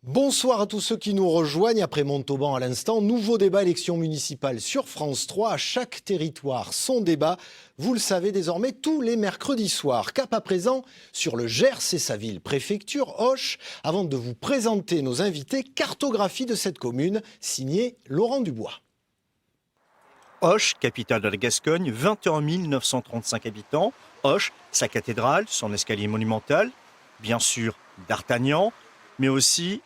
Bonsoir à tous ceux qui nous rejoignent après Montauban à l'instant. Nouveau débat élection municipale sur France 3. À chaque territoire, son débat. Vous le savez désormais tous les mercredis soirs. Cap à présent sur le Gers et sa ville préfecture, Auch. Avant de vous présenter nos invités, cartographie de cette commune, signée Laurent Dubois. Auch, capitale de la Gascogne, 21 935 habitants. Auch, sa cathédrale, son escalier monumental, bien sûr D'Artagnan, mais aussi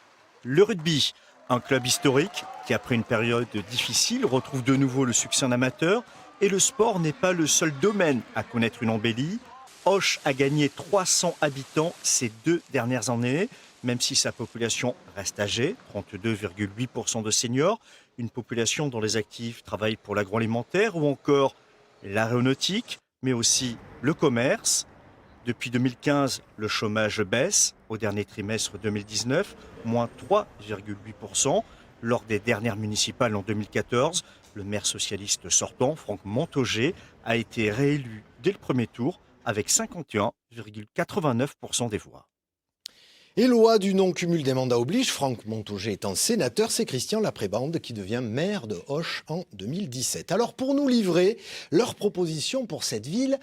le rugby, un club historique qui, après une période difficile, retrouve de nouveau le succès en amateur. Et le sport n'est pas le seul domaine à connaître une embellie. Auch a gagné 300 habitants ces 2 dernières années, même si sa population reste âgée, 32,8% de seniors, une population dont les actifs travaillent pour l'agroalimentaire ou encore l'aéronautique, mais aussi le commerce. Depuis 2015, le chômage baisse. Au dernier trimestre 2019, moins 3,8%. Lors des dernières municipales en 2014, le maire socialiste sortant, Franck Montaugé, a été réélu dès le premier tour avec 51,89% des voix. Et loi du non-cumul des mandats oblige, Franck Montaugé étant sénateur, c'est Christian Laprébande qui devient maire de Auch en 2017. Alors pour nous livrer leurs propositions pour cette ville,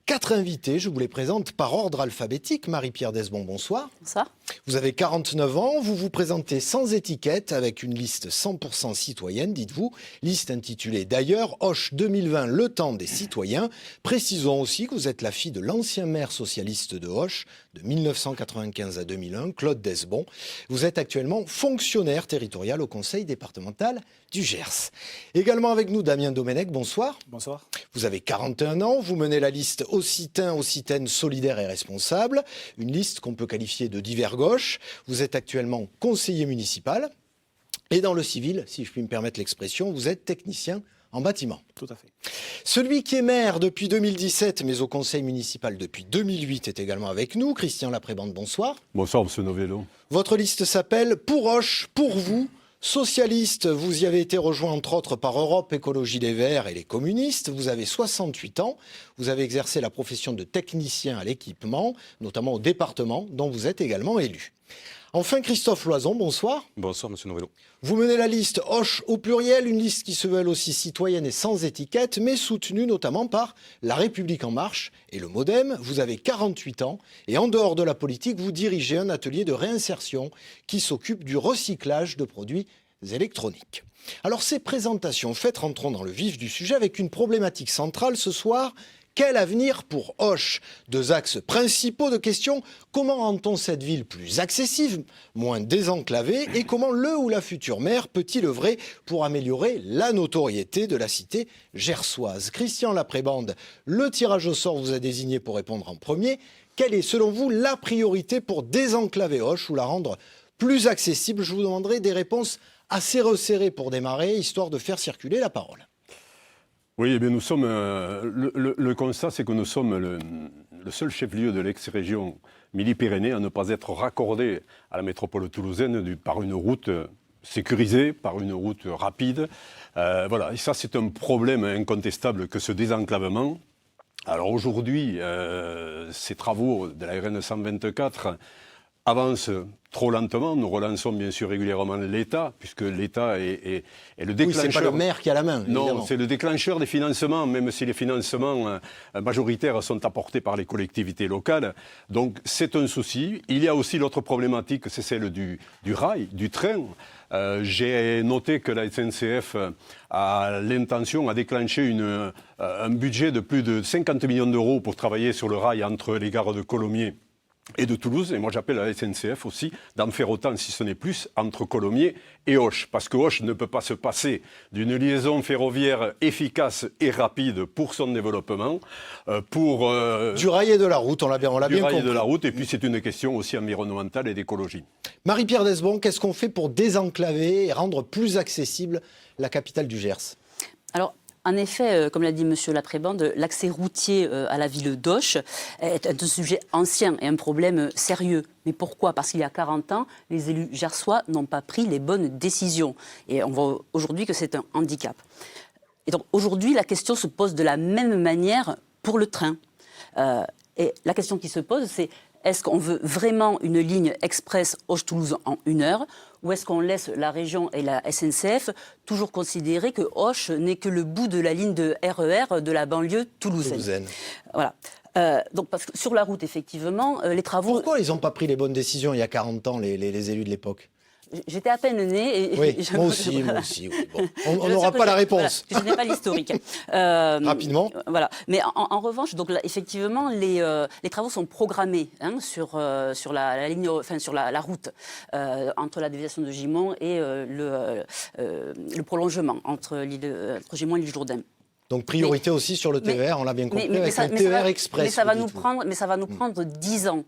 4 invités, je vous les présente par ordre alphabétique. Marie-Pierre Desbon, bonsoir. Bonsoir. Vous avez 49 ans, vous vous présentez sans étiquette avec une liste 100% citoyenne, dites-vous. Liste intitulée d'ailleurs Auch 2020, le temps des citoyens. Précisons aussi que vous êtes la fille de l'ancien maire socialiste de Auch, de 1995 à 2001, Claude Desbon. Vous êtes actuellement fonctionnaire territorial au conseil départemental du Gers. Également avec nous Damien Domenech, bonsoir. Bonsoir. Vous avez 41 ans, vous menez la liste Occitaine solidaire et responsable, une liste qu'on peut qualifier de divers gauche. Vous êtes actuellement conseiller municipal et dans le civil, si je puis me permettre l'expression, vous êtes technicien en bâtiment. Tout à fait. Celui qui est maire depuis 2017, mais au conseil municipal depuis 2008, est également avec nous. Christian Laprébande, bonsoir. Bonsoir, monsieur Novello. Votre liste s'appelle Pour Auch, pour vous. Socialiste, vous y avez été rejoint entre autres par Europe Écologie Les Verts et les communistes. Vous avez 68 ans. Vous avez exercé la profession de technicien à l'équipement, notamment au département, dont vous êtes également élu. Enfin, Christophe Loison, bonsoir. Bonsoir, monsieur Novello. Vous menez la liste Auch au pluriel, une liste qui se veut elle aussi citoyenne et sans étiquette, mais soutenue notamment par La République En Marche et le MoDem. Vous avez 48 ans et en dehors de la politique, vous dirigez un atelier de réinsertion qui s'occupe du recyclage de produits électroniques. Alors ces présentations faites, rentrons dans le vif du sujet avec une problématique centrale ce soir. Quel avenir pour Auch? 2 axes principaux de questions. Comment rend-on cette ville plus accessible, moins désenclavée? Et comment le ou la future maire peut-il œuvrer pour améliorer la notoriété de la cité gersoise? Christian Laprébande, le tirage au sort vous a désigné pour répondre en premier. Quelle est selon vous la priorité pour désenclaver Auch ou la rendre plus accessible? Je vous demanderai des réponses assez resserrées pour démarrer, histoire de faire circuler la parole. Oui, eh bien, nous sommes. Le constat, c'est que nous sommes le seul chef-lieu de l'ex-région Midi-Pyrénées à ne pas être raccordé à la métropole toulousaine par une route sécurisée, par une route rapide. Voilà, et ça, c'est un problème incontestable que ce désenclavement. Alors aujourd'hui, ces travaux de la RN 124 avancent trop lentement. Nous relançons bien sûr régulièrement l'État, puisque l'État est le déclencheur. Oui, c'est pas le maire qui a la main. Non, évidemment. c'est le déclencheur des financements, même si les financements majoritaires sont apportés par les collectivités locales. Donc c'est un souci. Il y a aussi l'autre problématique, c'est celle du rail, du train. J'ai noté que la SNCF a l'intention, a déclenché un budget de plus de 50 millions d'euros pour travailler sur le rail entre les gares de Colomiers et de Toulouse, et moi j'appelle à la SNCF aussi d'en faire autant, si ce n'est plus, entre Colomiers et Auch. Parce que Auch ne peut pas se passer d'une liaison ferroviaire efficace et rapide pour son développement, du rail et de la route, on l'a bien compris. Du rail et de la route, et puis c'est une question aussi environnementale et d'écologie. Marie-Pierre Desbon, qu'est-ce qu'on fait pour désenclaver et rendre plus accessible la capitale du Gers? Alors, en effet, comme l'a dit M. Laprébande, l'accès routier à la ville d'Auch est un sujet ancien et un problème sérieux. Mais pourquoi? Parce qu'il y a 40 ans, les élus gersois n'ont pas pris les bonnes décisions. Et on voit aujourd'hui que c'est un handicap. Et donc aujourd'hui, la question se pose de la même manière pour le train. Et la question qui se pose, c'est Est-ce qu'on veut vraiment une ligne express Auch-Toulouse en 1 heure ou est-ce qu'on laisse la région et la SNCF toujours considérer que Auch n'est que le bout de la ligne de RER de la banlieue toulousaine. Voilà. Donc, parce que sur la route, effectivement, les travaux... Pourquoi ils n'ont pas pris les bonnes décisions il y a 40 ans, les élus de l'époque? J'étais à peine née. Oui, moi aussi. Oui. Bon. On n'aura pas la réponse. Je n'ai pas l'historique. Rapidement. Voilà. Mais en revanche, donc là, effectivement, les travaux sont programmés sur la ligne, enfin sur la route entre la déviation de Gimont et le prolongement entre Gimont et l'île Jourdain. Donc priorité aussi sur le TER, on l'a bien compris, avec un TER express. Mais ça va nous prendre 10 ans.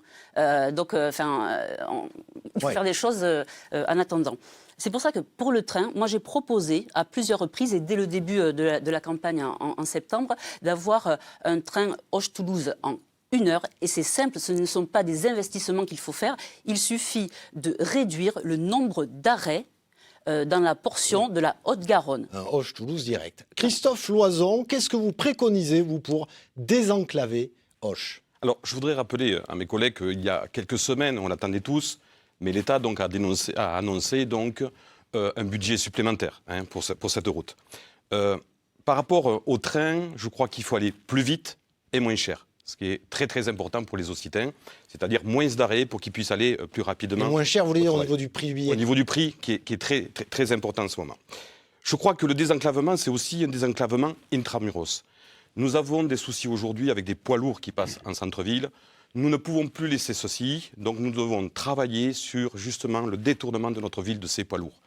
Donc, il faut faire des choses en attendant. C'est pour ça que pour le train, moi j'ai proposé à plusieurs reprises, et dès le début de la campagne en septembre, d'avoir un train Auch-Toulouse en 1 heure. Et c'est simple, ce ne sont pas des investissements qu'il faut faire. Il suffit de réduire le nombre d'arrêts dans la portion de la Haute-Garonne. Un Auch-Toulouse direct. Christophe Loison, qu'est-ce que vous préconisez, vous, pour désenclaver Auch? Alors, je voudrais rappeler à mes collègues qu'il y a quelques semaines, on l'attendait tous, mais l'État donc, a annoncé donc, un budget supplémentaire pour cette route. Par rapport au train, je crois qu'il faut aller plus vite et moins cher. Ce qui est très très important pour les Occitans, c'est-à-dire moins d'arrêts pour qu'ils puissent aller plus rapidement. Et moins cher, vous voulez dire au niveau du prix du billet? Au niveau du prix, qui est très, très, très important en ce moment. Je crois que le désenclavement, c'est aussi un désenclavement intramuros. Nous avons des soucis aujourd'hui avec des poids lourds qui passent en centre-ville. Nous ne pouvons plus laisser ceci, donc nous devons travailler sur justement le détournement de notre ville de ces poids lourds.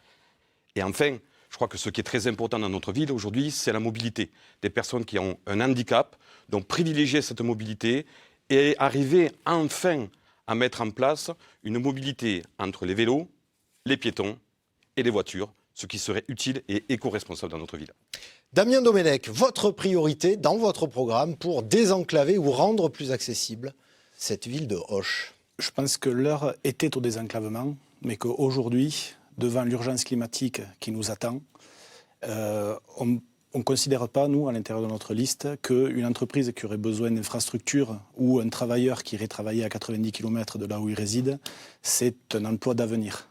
Et enfin, je crois que ce qui est très important dans notre ville aujourd'hui, c'est la mobilité des personnes qui ont un handicap. Donc privilégier cette mobilité et arriver enfin à mettre en place une mobilité entre les vélos, les piétons et les voitures, ce qui serait utile et éco-responsable dans notre ville. Damien Domenech, votre priorité dans votre programme pour désenclaver ou rendre plus accessible cette ville de Auch? Je pense que l'heure était au désenclavement, mais qu'aujourd'hui, devant l'urgence climatique qui nous attend, on ne considère pas, nous, à l'intérieur de notre liste, qu'une entreprise qui aurait besoin d'infrastructures ou un travailleur qui irait travailler à 90 km de là où il réside, c'est un emploi d'avenir.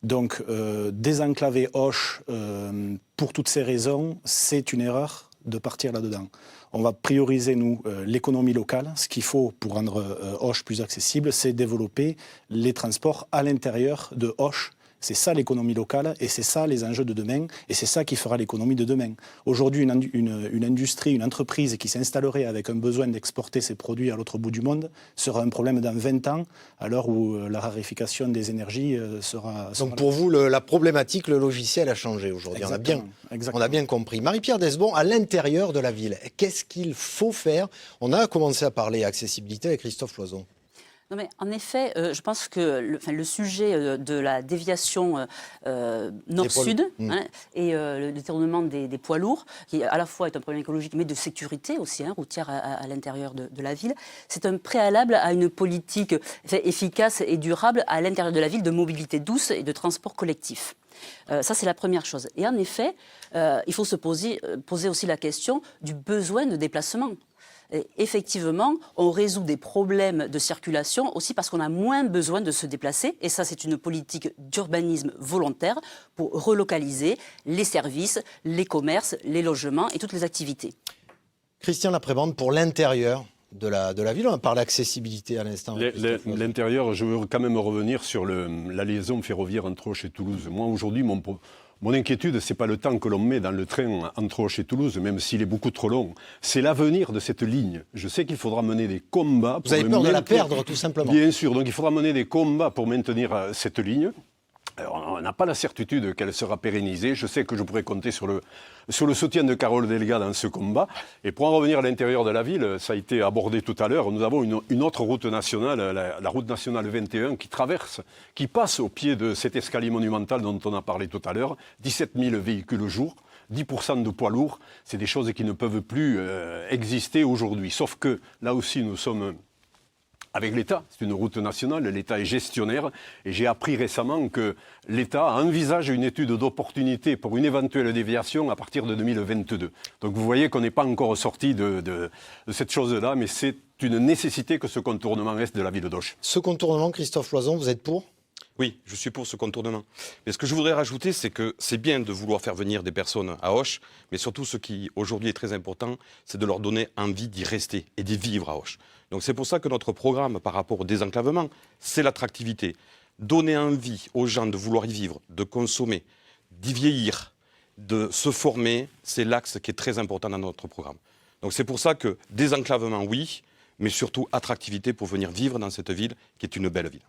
Donc, désenclaver Auch, pour toutes ces raisons, c'est une erreur de partir là-dedans. On va prioriser, nous, l'économie locale. Ce qu'il faut pour rendre Auch plus accessible, c'est développer les transports à l'intérieur de Auch. C'est ça l'économie locale et c'est ça les enjeux de demain et c'est ça qui fera l'économie de demain. Aujourd'hui, une industrie, une entreprise qui s'installerait avec un besoin d'exporter ses produits à l'autre bout du monde sera un problème dans 20 ans, à l'heure où la raréfaction des énergies sera... Donc pour vous, la problématique, le logiciel a changé aujourd'hui. On a bien compris. Marie-Pierre Desbon, à l'intérieur de la ville, qu'est-ce qu'il faut faire? On a commencé à parler accessibilité avec Christophe Loison. Non mais en effet, je pense que le sujet de la déviation nord-sud et le détournement des poids lourds, qui à la fois est un problème écologique mais de sécurité aussi, routière à l'intérieur de la ville, c'est un préalable à une politique efficace et durable à l'intérieur de la ville de mobilité douce et de transport collectif. Ça, c'est la première chose. Et en effet, il faut se poser aussi la question du besoin de déplacement. Et effectivement, on résout des problèmes de circulation aussi parce qu'on a moins besoin de se déplacer. Et ça, c'est une politique d'urbanisme volontaire pour relocaliser les services, les commerces, les logements et toutes les activités. Christian Laprébande, pour l'intérieur de la ville, on parle d'accessibilité à l'instant. L'intérieur, je veux quand même revenir sur la liaison ferroviaire entre Auch et Toulouse. Moi, aujourd'hui, mon inquiétude, ce n'est pas le temps que l'on met dans le train entre Auch et Toulouse, même s'il est beaucoup trop long. C'est l'avenir de cette ligne. Je sais qu'il faudra mener des combats. Vous avez peur de la perdre, tout simplement. Bien sûr, donc il faudra mener des combats pour maintenir cette ligne. Alors, on n'a pas la certitude qu'elle sera pérennisée. Je sais que je pourrais compter sur le soutien de Carole Delga dans ce combat. Et pour en revenir à l'intérieur de la ville, ça a été abordé tout à l'heure, nous avons une autre route nationale, la route nationale 21, qui passe au pied de cet escalier monumental dont on a parlé tout à l'heure. 17 000 véhicules au jour, 10% de poids lourds. C'est des choses qui ne peuvent plus exister aujourd'hui. Sauf que, là aussi, nous sommes avec l'État. C'est une route nationale, l'État est gestionnaire. Et j'ai appris récemment que l'État envisage une étude d'opportunité pour une éventuelle déviation à partir de 2022. Donc vous voyez qu'on n'est pas encore sorti de cette chose-là, mais c'est une nécessité que ce contournement est de la ville d'Auch. Ce contournement, Christophe Loison, vous êtes pour ? Oui, je suis pour ce contournement. Mais ce que je voudrais rajouter, c'est que c'est bien de vouloir faire venir des personnes à Auch, mais surtout ce qui aujourd'hui est très important, c'est de leur donner envie d'y rester et d'y vivre à Auch. Donc c'est pour ça que notre programme par rapport au désenclavement, c'est l'attractivité. Donner envie aux gens de vouloir y vivre, de consommer, d'y vieillir, de se former, c'est l'axe qui est très important dans notre programme. Donc c'est pour ça que désenclavement, oui, mais surtout attractivité pour venir vivre dans cette ville qui est une belle ville.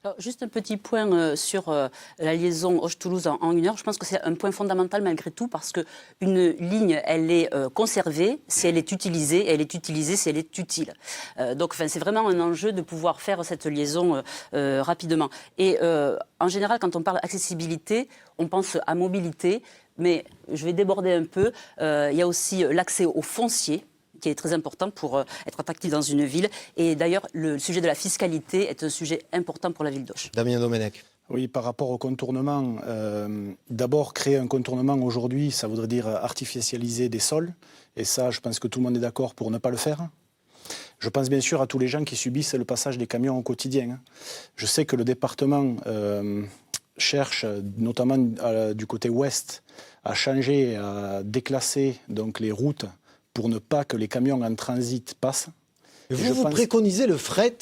Alors, juste un petit point sur la liaison Auch-Toulouse en 1 heure. Je pense que c'est un point fondamental malgré tout parce qu'une ligne, elle est conservée si elle est utilisée et elle est utilisée si elle est utile. Donc c'est vraiment un enjeu de pouvoir faire cette liaison rapidement. Et en général, quand on parle accessibilité, on pense à mobilité, mais je vais déborder un peu. Il y a aussi l'accès au foncier, qui est très important pour être attractif dans une ville. Et d'ailleurs, le sujet de la fiscalité est un sujet important pour la ville d'Auch. Damien Domenech. Oui, par rapport au contournement, d'abord, créer un contournement aujourd'hui, ça voudrait dire artificialiser des sols. Et ça, je pense que tout le monde est d'accord pour ne pas le faire. Je pense bien sûr à tous les gens qui subissent le passage des camions au quotidien. Je sais que le département cherche, notamment du côté ouest, à changer, à déclasser donc, les routes pour ne pas que les camions en transit passent. Vous préconisez le fret,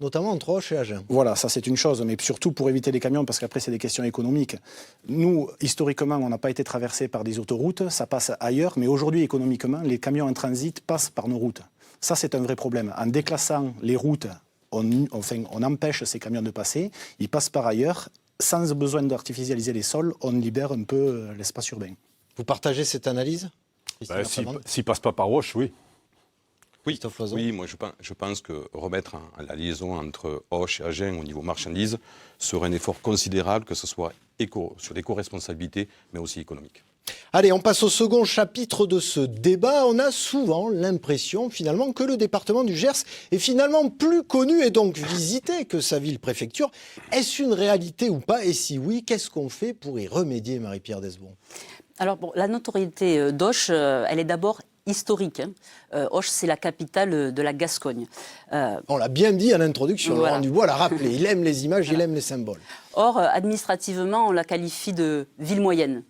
notamment entre Auch et Agen. Voilà, ça c'est une chose, mais surtout pour éviter les camions, parce qu'après c'est des questions économiques. Nous, historiquement, on n'a pas été traversés par des autoroutes, ça passe ailleurs, mais aujourd'hui, économiquement, les camions en transit passent par nos routes. Ça, c'est un vrai problème. En déclassant les routes, on empêche ces camions de passer, ils passent par ailleurs. Sans besoin d'artificialiser les sols, on libère un peu l'espace urbain. Vous partagez cette analyse ? S'il ne passe pas par Auch, oui. Oui, moi je pense que remettre la liaison entre Auch et Agen au niveau marchandises serait un effort considérable, que ce soit sur l'éco-responsabilité, mais aussi économique. Allez, on passe au second chapitre de ce débat. On a souvent l'impression finalement que le département du Gers est finalement plus connu et donc visité que sa ville-préfecture. Est-ce une réalité ou pas ? Et si oui, qu'est-ce qu'on fait pour y remédier, Marie-Pierre Desbon ? Alors, la notoriété d'Auch, elle est d'abord historique. Auch, c'est la capitale de la Gascogne. On l'a bien dit à l'introduction, voilà. Laurent Dubois l'a rappelé. Il aime les images, il aime les symboles. Or, administrativement, on la qualifie de ville moyenne.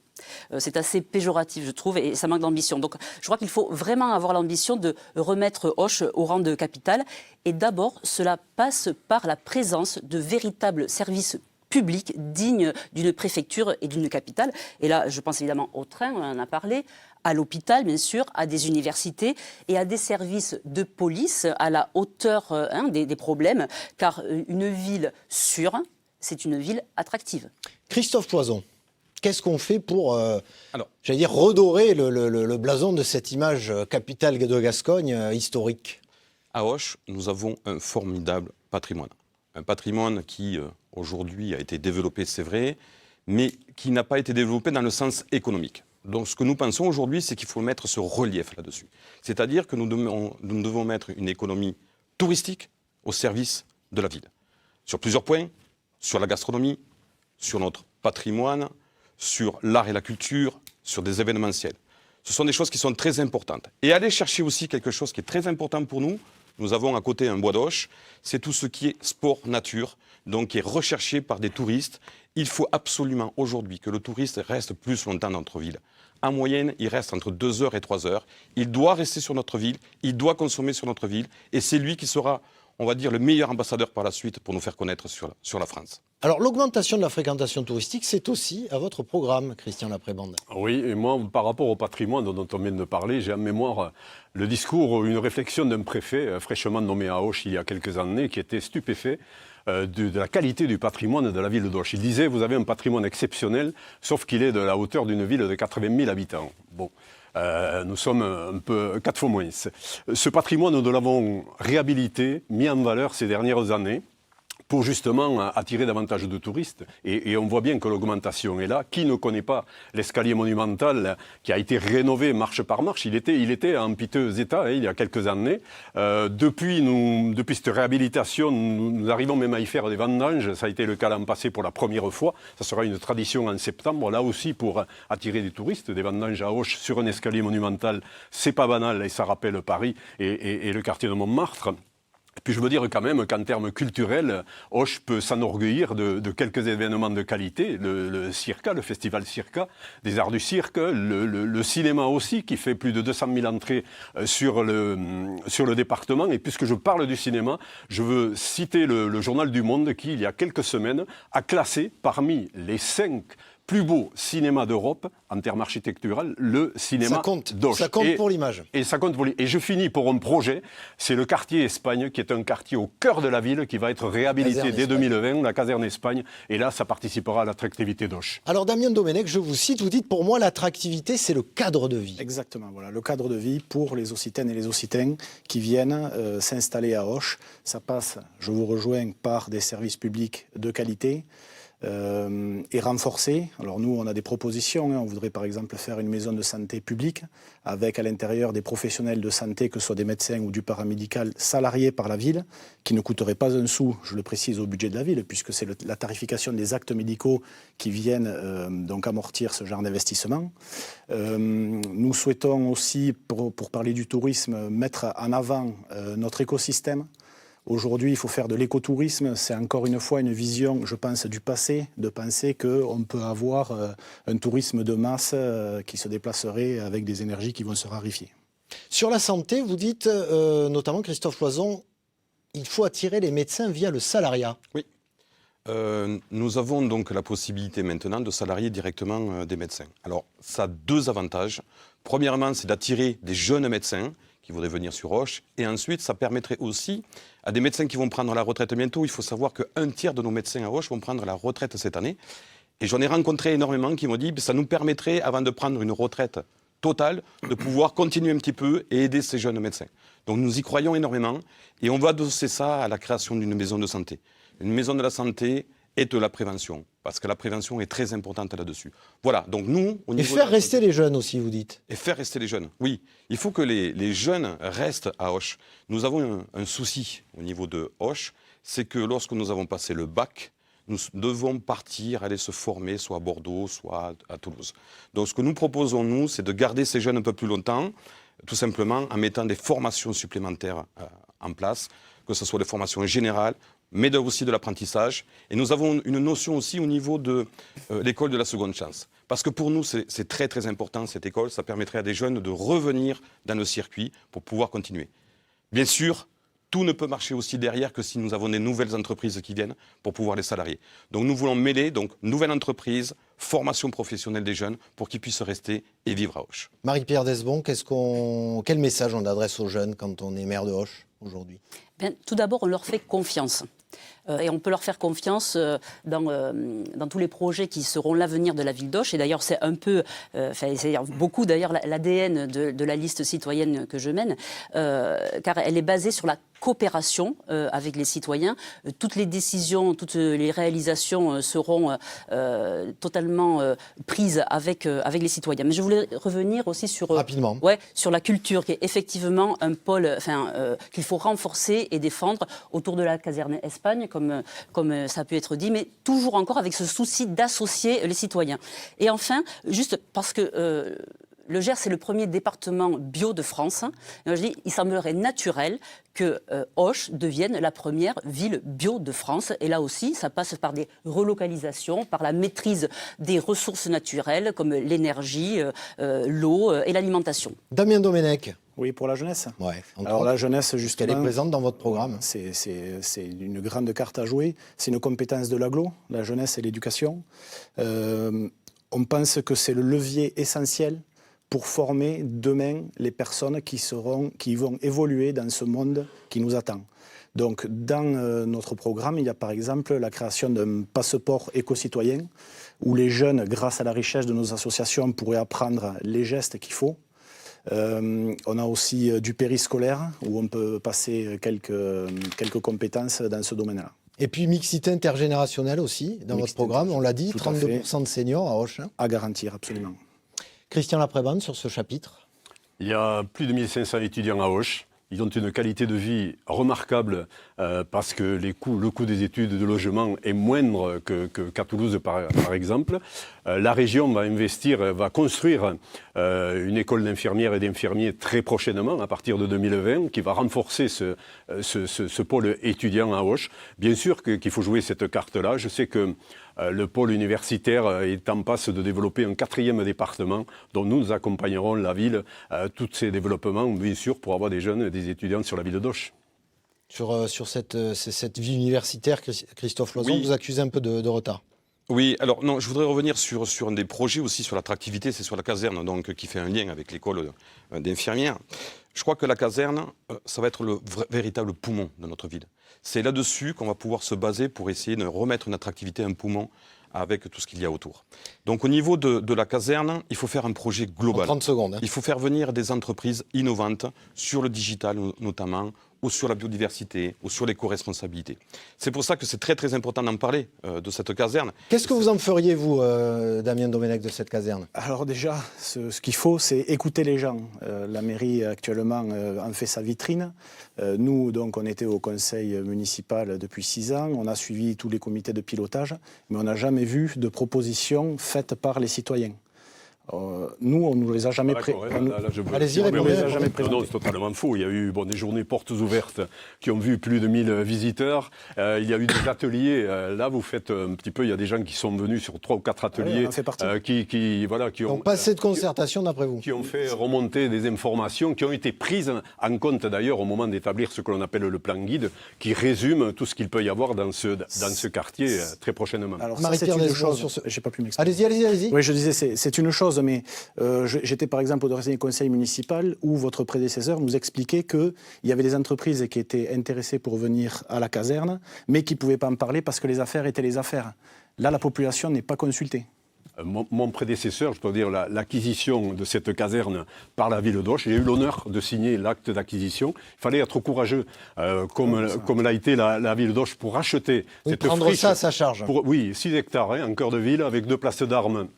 C'est assez péjoratif, je trouve, et ça manque d'ambition. Donc, je crois qu'il faut vraiment avoir l'ambition de remettre Auch au rang de capitale. Et d'abord, cela passe par la présence de véritables services public digne d'une préfecture et d'une capitale. Et là, je pense évidemment au train, on en a parlé, à l'hôpital, bien sûr, à des universités et à des services de police à la hauteur des problèmes, car une ville sûre, c'est une ville attractive. Christophe Loison, qu'est-ce qu'on fait pour, redorer le blason de cette image capitale de Gascogne historique ? À Auch, nous avons un formidable patrimoine. Un patrimoine qui, aujourd'hui, a été développé, c'est vrai, mais qui n'a pas été développé dans le sens économique. Donc ce que nous pensons aujourd'hui, c'est qu'il faut mettre ce relief là-dessus. C'est-à-dire que nous devons mettre une économie touristique au service de la ville. Sur plusieurs points, sur la gastronomie, sur notre patrimoine, sur l'art et la culture, sur des événementiels. Ce sont des choses qui sont très importantes. Et aller chercher aussi quelque chose qui est très important pour nous. Nous avons à côté un bois d'Auch, c'est tout ce qui est sport nature, donc qui est recherché par des touristes. Il faut absolument aujourd'hui que le touriste reste plus longtemps dans notre ville. En moyenne, il reste entre 2 heures et 3 heures. Il doit rester sur notre ville, il doit consommer sur notre ville, et c'est lui qui sera, on va dire, le meilleur ambassadeur par la suite pour nous faire connaître sur la France. Alors, l'augmentation de la fréquentation touristique, c'est aussi à votre programme, Christian Laprébande. Oui, et moi, par rapport au patrimoine dont on vient de parler, j'ai en mémoire le discours, une réflexion d'un préfet fraîchement nommé à Auch il y a quelques années, qui était stupéfait de la qualité du patrimoine de la ville d'Auch. Il disait, vous avez un patrimoine exceptionnel, sauf qu'il est de la hauteur d'une ville de 80 000 habitants. Bon. Nous sommes un peu 4 fois moins. Ce patrimoine, nous l'avons réhabilité, mis en valeur ces dernières années, pour justement attirer davantage de touristes. Et on voit bien que l'augmentation est là. Qui ne connaît pas l'escalier monumental qui a été rénové marche par marche? Il était en piteux état il y a quelques années. Depuis cette réhabilitation, nous arrivons même à y faire des vendanges. Ça a été le cas l'an passé pour la première fois. Ça sera une tradition en septembre, là aussi pour attirer des touristes. Des vendanges à Auch sur un escalier monumental, c'est pas banal et ça rappelle Paris et le quartier de Montmartre. Et puis je veux dire quand même qu'en termes culturels, Auch peut s'enorgueillir de quelques événements de qualité, le Circa, le festival Circa, des arts du cirque, le cinéma aussi, qui fait plus de 200 000 entrées sur le département. Et puisque je parle du cinéma, je veux citer le journal du Monde qui, il y a quelques semaines, a classé parmi les 5 plus beau cinéma d'Europe, en termes architecturaux, le cinéma d'Auch. Ça compte pour l'image. Et ça compte pour l'image. Et je finis pour un projet, c'est le quartier Espagne, qui est un quartier au cœur de la ville, qui va être réhabilité dès 2020, la caserne Espagne. Et là, ça participera à l'attractivité d'Auch. Alors Damien Domenech, je vous cite, vous dites, pour moi, l'attractivité, c'est le cadre de vie. Exactement, voilà, le cadre de vie pour les Occitaines et les Occitans qui viennent s'installer à Auch. Ça passe, je vous rejoins, par des services publics de qualité, et renforcer. Alors nous, on a des propositions. On voudrait par exemple faire une maison de santé publique avec à l'intérieur des professionnels de santé, que ce soit des médecins ou du paramédical, salariés par la ville, qui ne coûteraient pas un sou, je le précise, au budget de la ville, puisque c'est la tarification des actes médicaux qui viennent donc amortir ce genre d'investissement. Nous souhaitons aussi, pour parler du tourisme, mettre en avant notre écosystème. Aujourd'hui, il faut faire de l'écotourisme. C'est encore une fois une vision, je pense, du passé, de penser qu'on peut avoir un tourisme de masse qui se déplacerait avec des énergies qui vont se raréfier. Sur la santé, vous dites, notamment Christophe Loison, il faut attirer les médecins via le salariat. Oui. Nous avons donc la possibilité maintenant de salarier directement des médecins. Alors, ça a 2 avantages. Premièrement, c'est d'attirer des jeunes médecins qui voudraient venir sur Auch. Et ensuite, ça permettrait aussi à des médecins qui vont prendre la retraite bientôt. Il faut savoir qu'un tiers de nos médecins à Auch vont prendre la retraite cette année. Et j'en ai rencontré énormément qui m'ont dit que ça nous permettrait, avant de prendre une retraite totale, de pouvoir continuer un petit peu et aider ces jeunes médecins. Donc nous y croyons énormément et on va adosser ça à la création d'une maison de santé. Une maison de la santé et de la prévention, parce que la prévention est très importante là-dessus. Voilà, donc nous... Et faire rester les jeunes aussi, vous dites. Et faire rester les jeunes, oui. Il faut que les jeunes restent à Auch. Nous avons un souci au niveau de Auch, c'est que lorsque nous avons passé le bac, nous devons partir, aller se former, soit à Bordeaux, soit à Toulouse. Donc ce que nous proposons, nous, c'est de garder ces jeunes un peu plus longtemps, tout simplement en mettant des formations supplémentaires en place, que ce soit des formations générales, mais aussi de l'apprentissage. Et nous avons une notion aussi au niveau de l'école de la seconde chance. Parce que pour nous, c'est très très important cette école. Ça permettrait à des jeunes de revenir dans le circuit pour pouvoir continuer. Bien sûr, tout ne peut marcher aussi derrière que si nous avons des nouvelles entreprises qui viennent pour pouvoir les salarier. Donc nous voulons mêler donc nouvelle entreprise, formation professionnelle des jeunes pour qu'ils puissent rester et vivre à Auch. Marie-Pierre Desbon, quel message on adresse aux jeunes quand on est maire de Auch aujourd'hui? Bien, tout d'abord, on leur fait confiance. Et on peut leur faire confiance dans tous les projets qui seront l'avenir de la ville d'Auch. Et d'ailleurs, c'est un peu, c'est beaucoup d'ailleurs l'ADN de la liste citoyenne que je mène, car elle est basée sur la coopération avec les citoyens. Toutes les décisions, toutes les réalisations seront totalement prises avec les citoyens. Mais je voulais revenir aussi sur, rapidement. Sur la culture, qui est effectivement un pôle qu'il faut renforcer et défendre autour de la caserne Espagne, comme ça a pu être dit, mais toujours encore avec ce souci d'associer les citoyens. Et enfin, juste parce que le Gers, c'est le premier département bio de France. Je dis, il semblerait naturel que Auch devienne la première ville bio de France. Et là aussi, ça passe par des relocalisations, par la maîtrise des ressources naturelles comme l'énergie, l'eau et l'alimentation. Damien Domenech. Oui, pour la jeunesse. Ouais, alors la jeunesse, justement, elle est présente dans votre programme. C'est une grande carte à jouer. C'est une compétence de l'agglo, la jeunesse et l'éducation. On pense que c'est le levier essentiel pour former demain les personnes qui vont évoluer dans ce monde qui nous attend. Donc, dans notre programme, il y a par exemple la création d'un passeport éco-citoyen où les jeunes, grâce à la richesse de nos associations, pourraient apprendre les gestes qu'il faut. On a aussi du périscolaire où on peut passer quelques compétences dans ce domaine-là. Et puis mixité intergénérationnelle aussi, dans votre programme, on l'a dit, Tout à fait. 32% de seniors à Auch. À garantir, absolument. Christian Laprébande, sur ce chapitre. Il y a plus de 1500 étudiants à Auch. Ils ont une qualité de vie remarquable parce que le coût des études de logement est moindre qu'à Toulouse, par exemple. La région va investir, va construire une école d'infirmières et d'infirmiers très prochainement, à partir de 2020, qui va renforcer ce pôle étudiant à Auch. Bien sûr qu'il faut jouer cette carte-là. Je sais que le pôle universitaire est en passe de développer un 4e département dont nous accompagnerons la ville, tous ces développements, bien sûr, pour avoir des jeunes et des étudiants sur la ville d'Auch. Sur cette vie universitaire, Christophe Loison, Oui. vous accusez un peu de retard. Oui, alors non, je voudrais revenir sur un des projets aussi sur l'attractivité, c'est sur la caserne, donc qui fait un lien avec l'école d'infirmières. Je crois que la caserne, ça va être le véritable poumon de notre ville. C'est là-dessus qu'on va pouvoir se baser pour essayer de remettre une attractivité, un poumon avec tout ce qu'il y a autour. Donc au niveau de la caserne, il faut faire un projet En global. 30 secondes. Il faut faire venir des entreprises innovantes sur le digital notamment, ou sur la biodiversité, ou sur l'éco-responsabilité. C'est pour ça que c'est très très important d'en parler de cette caserne. Qu'est-ce que vous en feriez, vous, Damien Domenech, de cette caserne? Alors déjà, ce qu'il faut, c'est écouter les gens. La mairie, actuellement, en fait sa vitrine. Nous, donc, on était au conseil municipal depuis 6 ans. On a suivi tous les comités de pilotage, mais on n'a jamais vu de propositions faites par les citoyens. Nous, on ne nous les a jamais Allez-y, on nous les a répondez. jamais Non, présentés. c'est totalement faux. Il y a eu des journées portes ouvertes qui ont vu plus de 1000 visiteurs. Il y a eu des ateliers. Là, vous faites un petit peu. Il y a des gens qui sont venus sur 3 ou 4 ateliers on en fait partie. qui ont Donc, pas assez de concertation, d'après vous? qui ont fait remonter des informations qui ont été prises en compte d'ailleurs au moment d'établir ce que l'on appelle le plan guide, qui résume tout ce qu'il peut y avoir dans ce quartier très prochainement. Alors ça, Marie-Pierre c'est une Desvaux, chose. sur ce- J'ai pas pu m'exprimer. Allez-y. Oui, je disais, c'est une chose, mais j'étais par exemple au dernier conseil municipal où votre prédécesseur nous expliquait qu'il y avait des entreprises qui étaient intéressées pour venir à la caserne, mais qui ne pouvaient pas en parler parce que les affaires étaient les affaires. Là, la population n'est pas consultée. Mon prédécesseur, je peux dire l'acquisition de cette caserne par la ville d'Auch, j'ai eu l'honneur de signer l'acte d'acquisition. Il fallait être courageux, comme l'a été la ville d'Auch, pour acheter Oui, cette prendre friche. ça à sa charge. Oui, 6 hectares en cœur de ville, avec 2 places d'armes,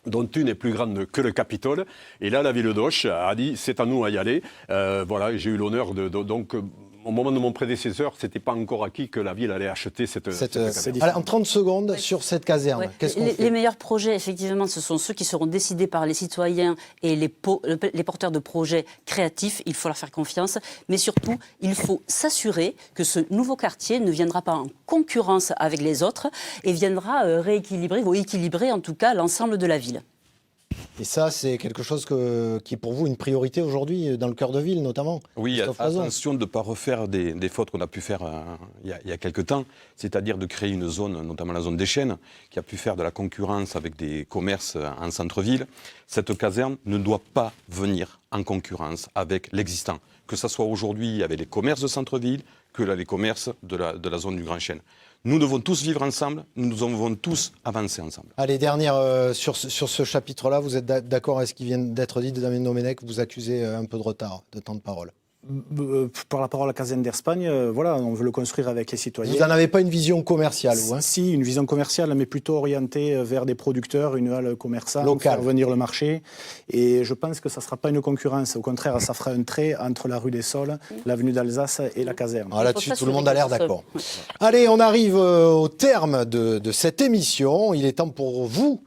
dont une est plus grande que le Capitole. Et là, la ville d'Auch a dit, c'est à nous à y aller. Voilà, j'ai eu l'honneur donc, au moment de mon prédécesseur, ce n'était pas encore acquis que la ville allait acheter cette caserne. Allez, en 30 secondes, sur cette caserne, Ouais. qu'est-ce qu'on Les fait? meilleurs projets, effectivement, ce sont ceux qui seront décidés par les citoyens et les porteurs de projets créatifs. Il faut leur faire confiance. Mais surtout, il faut s'assurer que ce nouveau quartier ne viendra pas en concurrence avec les autres et viendra rééquilibrer, ou équilibrer en tout cas, l'ensemble de la ville. Et ça, c'est quelque chose qui est pour vous une priorité aujourd'hui, dans le cœur de ville notamment. Oui, Christophe Loison. attention de ne pas refaire des fautes qu'on a pu faire il y a quelques temps, c'est-à-dire de créer une zone, notamment la zone des Chênes, qui a pu faire de la concurrence avec des commerces en centre-ville. Cette caserne ne doit pas venir en concurrence avec l'existant, que ce soit aujourd'hui avec les commerces de centre-ville, que les commerces de la zone du Grand Chêne. Nous devons tous vivre ensemble, nous devons tous avancer ensemble. Allez, dernière, sur ce chapitre-là, vous êtes d'accord avec ce qui vient d'être dit de Damien Domenech? Vous accusez un peu de retard, de temps de parole. Par rapport à la caserne d'Espagne, voilà, on veut le construire avec les citoyens. Vous n'en avez pas une vision commerciale, vous, hein? Si, une vision commerciale, mais plutôt orientée vers des producteurs, une halle commerçante, Locale. faire venir le marché. Et je pense que ça ne sera pas une concurrence. Au contraire, ça fera un trait entre la rue des Sols, l'avenue d'Alsace et la caserne. Ah, là-dessus, Faut tout le monde a l'air s'assurer que d'accord. Allez, on arrive au terme de cette émission. Il est temps pour vous,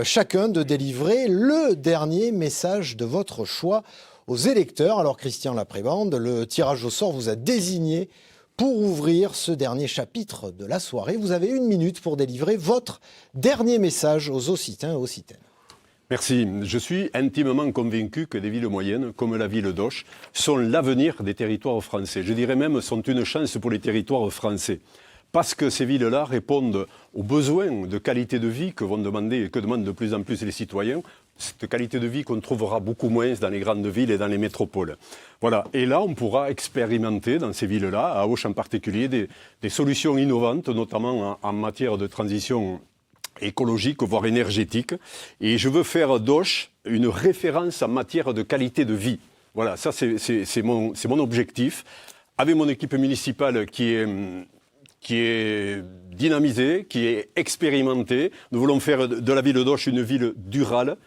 chacun, de délivrer le dernier message de votre choix aux électeurs. Alors, Christian Laprébande, le tirage au sort vous a désigné pour ouvrir ce dernier chapitre de la soirée. Vous avez 1 minute pour délivrer votre dernier message aux Occitains et Occitaines. Merci. Je suis intimement convaincu que les villes moyennes, comme la ville d'Auch, sont l'avenir des territoires français. Je dirais même sont une chance pour les territoires français. Parce que ces villes-là répondent aux besoins de qualité de vie que demandent de plus en plus les citoyens. Cette qualité de vie qu'on trouvera beaucoup moins dans les grandes villes et dans les métropoles. Voilà. Et là, on pourra expérimenter dans ces villes-là, à Auch en particulier, des solutions innovantes, notamment en matière de transition écologique, voire énergétique. Et je veux faire d'Auch une référence en matière de qualité de vie. Voilà, ça c'est mon objectif. Avec mon équipe municipale qui qui est dynamisée, qui est expérimentée. Nous voulons faire de la ville d'Auch une ville durable,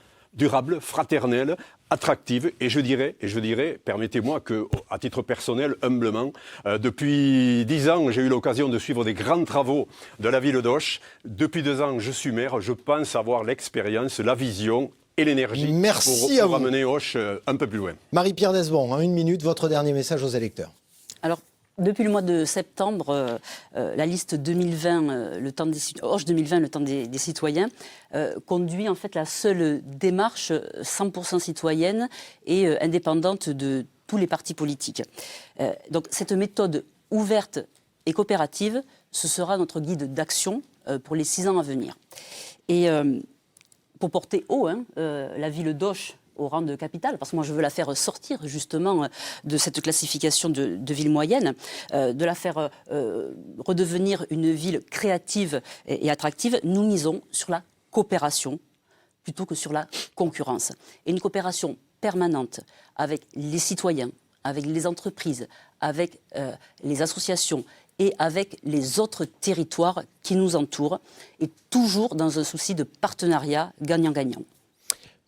fraternelle, attractive. Et je dirais, permettez-moi qu'à titre personnel, humblement, depuis 10 ans, j'ai eu l'occasion de suivre des grands travaux de la ville d'Auch. Depuis 2 ans, je suis maire. Je pense avoir l'expérience, la vision et l'énergie pour ramener Auch un peu plus loin. Marie-Pierre Nesbon, en 1 minute, votre dernier message aux électeurs. Alors, depuis le mois de septembre, la liste 2020, Auch 2020, le temps des citoyens, conduit en fait la seule démarche 100% citoyenne et indépendante de tous les partis politiques. Donc cette méthode ouverte et coopérative, ce sera notre guide d'action pour les 6 ans à venir. Et pour porter haut la ville d'Auch au rang de capitale, parce que moi je veux la faire sortir justement de cette classification de ville moyenne, de la faire redevenir une ville créative et attractive, nous misons sur la coopération plutôt que sur la concurrence. Et une coopération permanente avec les citoyens, avec les entreprises, avec les associations et avec les autres territoires qui nous entourent, et toujours dans un souci de partenariat gagnant-gagnant.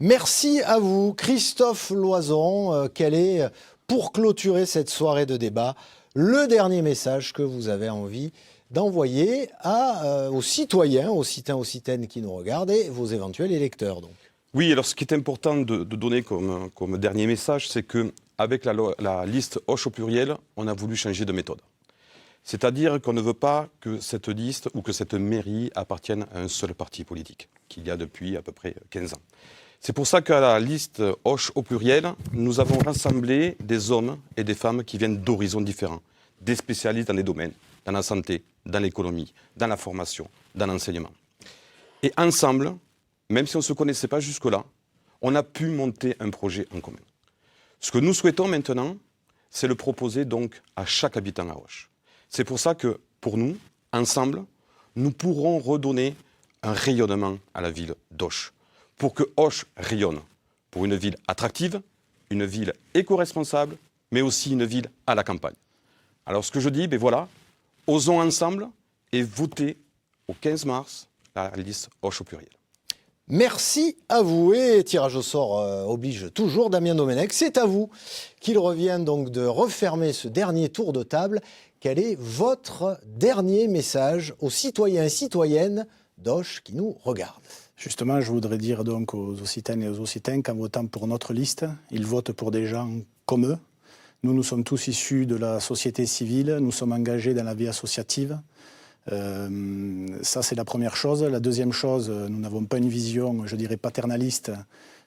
Merci à vous, Christophe Loison. Quel est, pour clôturer cette soirée de débat, le dernier message que vous avez envie d'envoyer aux citoyens, aux citaines qui nous regardent et vos éventuels électeurs donc. Oui, alors ce qui est important de donner comme dernier message, c'est qu'avec la liste Auch au pluriel, on a voulu changer de méthode. C'est-à-dire qu'on ne veut pas que cette liste ou que cette mairie appartienne à un seul parti politique, qu'il y a depuis à peu près 15 ans. C'est pour ça qu'à la liste Auch au pluriel, nous avons rassemblé des hommes et des femmes qui viennent d'horizons différents, des spécialistes dans les domaines, dans la santé, dans l'économie, dans la formation, dans l'enseignement. Et ensemble, même si on ne se connaissait pas jusque-là, on a pu monter un projet en commun. Ce que nous souhaitons maintenant, c'est le proposer donc à chaque habitant à Auch. C'est pour ça que, pour nous, ensemble, nous pourrons redonner un rayonnement à la ville d'Auch. Pour que Auch rayonne, pour une ville attractive, une ville éco-responsable, mais aussi une ville à la campagne. Alors ce que je dis, voilà, osons ensemble et votez au 15 mars la liste Auch au pluriel. Merci à vous, et tirage au sort oblige toujours Damien Domenech. C'est à vous qu'il revient donc de refermer ce dernier tour de table. Quel est votre dernier message aux citoyens et citoyennes d'Auch qui nous regardent? Justement, je voudrais dire donc aux Occitanes et aux Occitans qu'en votant pour notre liste, ils votent pour des gens comme eux. Nous sommes tous issus de la société civile, nous sommes engagés dans la vie associative. Ça, c'est la première chose. La deuxième chose, nous n'avons pas une vision, je dirais, paternaliste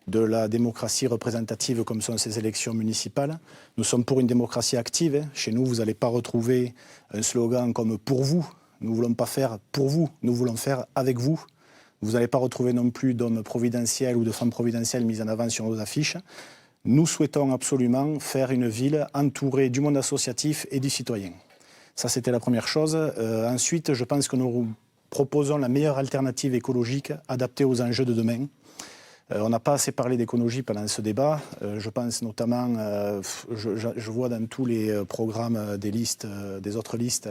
de la démocratie représentative comme sont ces élections municipales. Nous sommes pour une démocratie active. Chez nous, vous n'allez pas retrouver un slogan comme « pour vous ». Nous ne voulons pas faire pour vous, nous voulons faire avec vous. Vous n'allez pas retrouver non plus d'hommes providentiels ou de femmes providentielles mises en avant sur nos affiches. Nous souhaitons absolument faire une ville entourée du monde associatif et du citoyen. Ça, c'était la première chose. Ensuite, je pense que nous proposons la meilleure alternative écologique adaptée aux enjeux de demain. On n'a pas assez parlé d'écologie pendant ce débat. Je pense notamment, je vois dans tous les programmes des listes, des autres listes,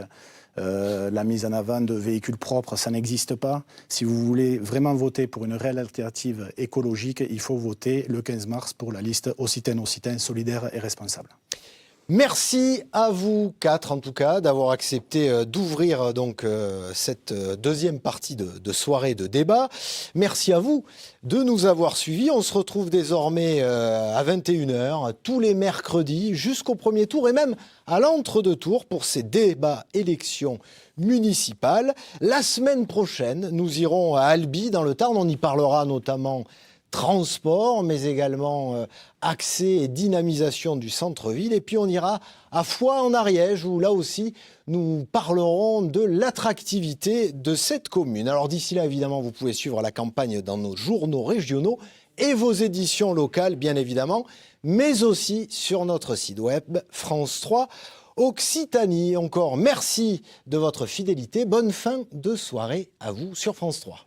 la mise en avant de véhicules propres, ça n'existe pas. Si vous voulez vraiment voter pour une réelle alternative écologique, il faut voter le 15 mars pour la liste Occitane solidaire et responsable. Merci à vous quatre, en tout cas, d'avoir accepté d'ouvrir donc cette deuxième partie de soirée de débat. Merci à vous de nous avoir suivis. On se retrouve désormais à 21h, tous les mercredis, jusqu'au premier tour et même à l'entre-deux tours pour ces débats élections municipales. La semaine prochaine, nous irons à Albi, dans le Tarn. On y parlera notamment transport, mais également accès et dynamisation du centre-ville. Et puis on ira à Foix en Ariège, où là aussi nous parlerons de l'attractivité de cette commune. Alors d'ici là, évidemment, vous pouvez suivre la campagne dans nos journaux régionaux et vos éditions locales, bien évidemment, mais aussi sur notre site web France 3 Occitanie. Encore merci de votre fidélité. Bonne fin de soirée à vous sur France 3.